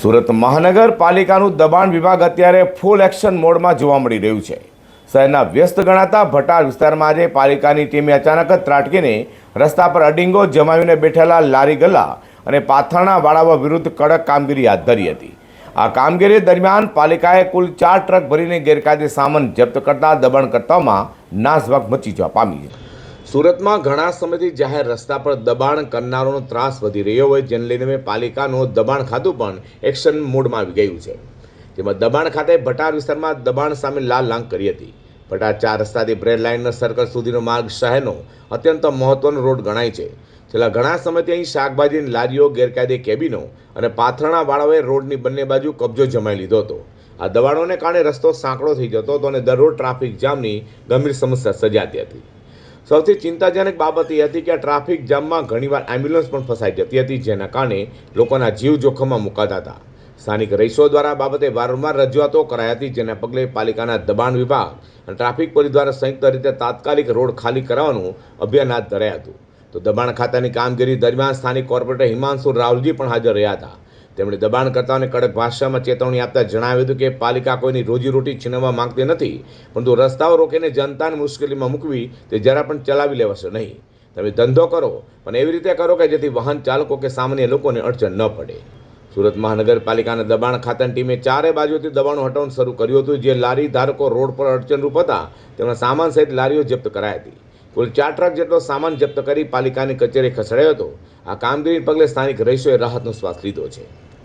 સુરત મહાનગરપાલિકાનું દબાણ વિભાગ અત્યારે ફૂલ એક્શન મોડમાં જોવા મળી રહ્યું છે। શહેરના વ્યસ્ત ગણાતા ભટાર વિસ્તારમાં આજે પાલિકાની ટીમે અચાનક જ ત્રાટકીને રસ્તા પર અડીંગો જમાવીને બેઠેલા લારી ગલ્લા અને પાથરણા વાળાઓ વિરુદ્ધ કડક કામગીરી હાથ ધરી હતી। આ કામગીરી દરમિયાન પાલિકાએ કુલ 4 ટ્રક ભરીને ગેરકાયદે સામાન જપ્ત કરતા દબાણકર્તાઓમાં નાસભાગ મચી જવા પામી છે। સુરતમાં ઘણા સમયથી જાહેર રસ્તા પર દબાણ કરનારોનો ત્રાસ વધી રહ્યો હોય, જેને લઈને પાલિકાનું દબાણ ખાતું પણ એક્શન મોડમાં આવી ગયું છે। જેમાં દબાણ ખાતે ભટાર વિસ્તારમાં દબાણ સામે લાલ લાંગ કરી હતી। ભટાર 4 રસ્તાથી બ્રેડ લાઇનર સર્કલ સુધીનો માર્ગ શહેરનો અત્યંત મહત્વનો રોડ ગણાય છે। છેલ્લા ઘણા સમયથી અહીં શાકભાજીની લારીઓ, ગેરકાયદે કેબિનો અને પાથરણા વાળાઓએ રોડની બંને બાજુ કબજો જમાવી લીધો હતો। આ દબાણોને કારણે રસ્તો સાંકડો થઈ જતો હતો અને દરરોજ ટ્રાફિક જામની ગંભીર સમસ્યા સર્જાતી હતી। સૌથી ચિંતાજનક બાબત એ હતી કે આ ટ્રાફિક જામમાં ઘણીવાર એમ્બ્યુલન્સ પણ ફસાઈ જતી હતી, જેના કારણે લોકોના જીવ જોખમમાં મુકાતા હતા। સ્થાનિક રહીશો દ્વારા આ બાબતે વારંવાર રજૂઆતો કરાઈ હતી, જેના પગલે પાલિકાના દબાણ વિભાગ અને ટ્રાફિક પોલીસ દ્વારા સંયુક્ત રીતે તાત્કાલિક રોડ ખાલી કરાવવાનું અભિયાન હાથ ધરાયું હતું। તો દબાણ ખાતાની કામગીરી દરમિયાન સ્થાનિક કોર્પોરેટર હિમાંશુ રાવલજી પણ હાજર રહ્યા હતા। તેમણે દબાણકર્તાઓને કડક ભાષામાં ચેતવણી આપતા જણાવ્યું હતું કે પાલિકા કોઈની રોજીરોટી છીનવવા માંગતી નથી, પરંતુ રસ્તાઓ રોકીને જનતાને મુશ્કેલીમાં મૂકવી તે જરા પણ ચલાવી લેવાશે નહીં। તમે ધંધો કરો પણ એવી રીતે કરો કે જેથી વાહન ચાલકો કે સામાન્ય લોકોને અડચણ ન પડે। સુરત મહાનગરપાલિકાના દબાણ ખાતાની ટીમે ચારે બાજુથી દબાણો હટાવવાનું શરૂ કર્યું હતું। જે લારી ધારકો રોડ પર અડચણરૂપ હતા તેમના સામાન સહિત લારીઓ જપ્ત કરાઈ હતી। કુલ 4 ટ્રક જેટલો સામાન જપ્ત કરી પાલિકાની કચેરી ખસેડાયો હતો। આ કામગીરીને પગલે સ્થાનિક રહીશોએ રાહતનો શ્વાસ લીધો છે।